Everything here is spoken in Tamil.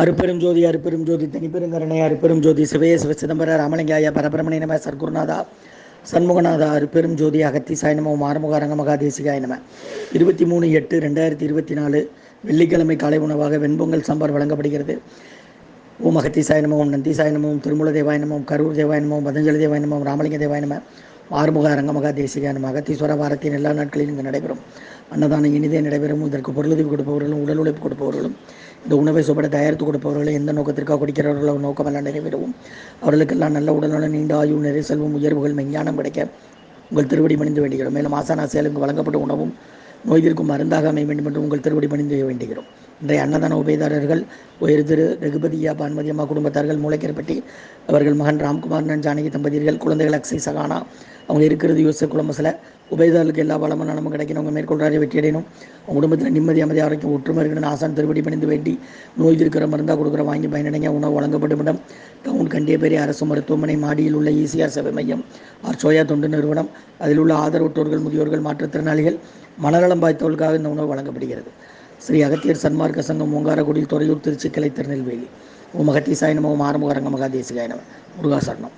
அருப்பெரும் ஜோதி அருப்பெரும் ஜோதி தனிப்பெருங்கருணை அருப்பெரும் ஜோதி சிவய சிவ சிதம்பர ராமலிங்காய பரபிரமணே நம சர்க்குருநாதா சண்முகநாதா அருப்பெரும் ஜோதி அகத்தீசாய நம ஆறுமுக அரங்க மகாதேசிகாய நம 23/8/2024 வெள்ளிக்கிழமை காலை உணவாக வெண்பொங்கல் சாம்பார் வழங்கப்படுகிறது. ஓம் அகத்தீசாய நம, ஓம் நந்தீசாய நம, ஓம் திருமூல தேவாய நம, ஓம் கரூர் தேவாய நம, ஓம் பதஞ்சலி தேவாய நம, ஓம் ராமலிங்க தேவாய நம, ஆறுமுக அரங்க மகாதேசிகாய நம. அகத்தீஸ்வர வாரத்தின் எல்லா நாட்களிலும் இங்கு நடைபெறும் அன்னதானம் இனிதே நடைபெறும். இதற்கு பொருளுதவி கொடுப்பவர்களும் உடல் உழைப்பு கொடுப்பவர்களும் இந்த உணவை சுபட தயாரித்து கொடுப்பவர்களை எந்த நோக்கத்திற்காக குடிக்கிறார்களோ நோக்கமெல்லாம் நிறைவேறவும் அவர்களுக்கெல்லாம் நல்ல உடல்நலம், நீண்ட ஆயுள், நிறை செல்வம், உயர்வுகள், மெஞ்ஞானம் கிடைக்க உங்கள் திருவடி பணிந்து வேண்டுகிறோம். மேலும் ஆசானாசியாலுக்கு வழங்கப்பட்ட உணவும் நோய் தீர்க்கும் மருந்தாக அமைய வேண்டும் என்று உங்கள் திருவடி பணிந்து வேண்டுகிறோம். இன்றைய அன்னதான உபயதாரர்கள் உயர் திரு ரகுபதியா பான்மதி அம்மா குடும்பத்தார்கள், மூளைக்கரப்பட்டி அவர்கள் மகன் ராம்குமார் ஜானகி தம்பதியர்கள், குழந்தைகள் அக்ஷய் சகானா அவங்க இருக்கிறது யோசிச்ச குளமசில. உபயதாரர்களுக்கு எல்லா வளமும் நலமும் கிடைக்கணும். அவங்க மேற்கொள்றாரு வெற்றி அடையணும். அவங்க குடும்பத்தில் நிம்மதி, அமைதி, ஆரோக்கியம், ஒற்றுமை இருக்கணும். ஆசான் திருவடி பணிந்து வேண்டி நோய் இருக்கிற மருந்தாக கொடுக்குற வாங்கி பயனடைங்க. உணவு வழங்கப்படும் இடம் டவுன் கண்டியப்பேரி அரசு மருத்துவமனை மாடியில் உள்ள ஈசிஆர் சேவை மையம் ஆர் சோயா தொண்டு நிறுவனம். அதில் உள்ள ஆதரவற்றோர்கள், முதியோர்கள், மாற்றுத்திறனாளிகள், மனநலம் பாய்த்தவர்களுக்காக இந்த உணவு வழங்கப்படுகிறது. ஸ்ரீ அகத்தியர் சன்மார்க்க சங்கம், ஓங்காரகுடி, துறையூர், திருச்சி கிளை, திருநெல்வேலி. ஓம் அகத்தீசாய நம, ஓம் ஆறுமுக அரங்க மகாதேசிகாய நம. முருகாசரணம்.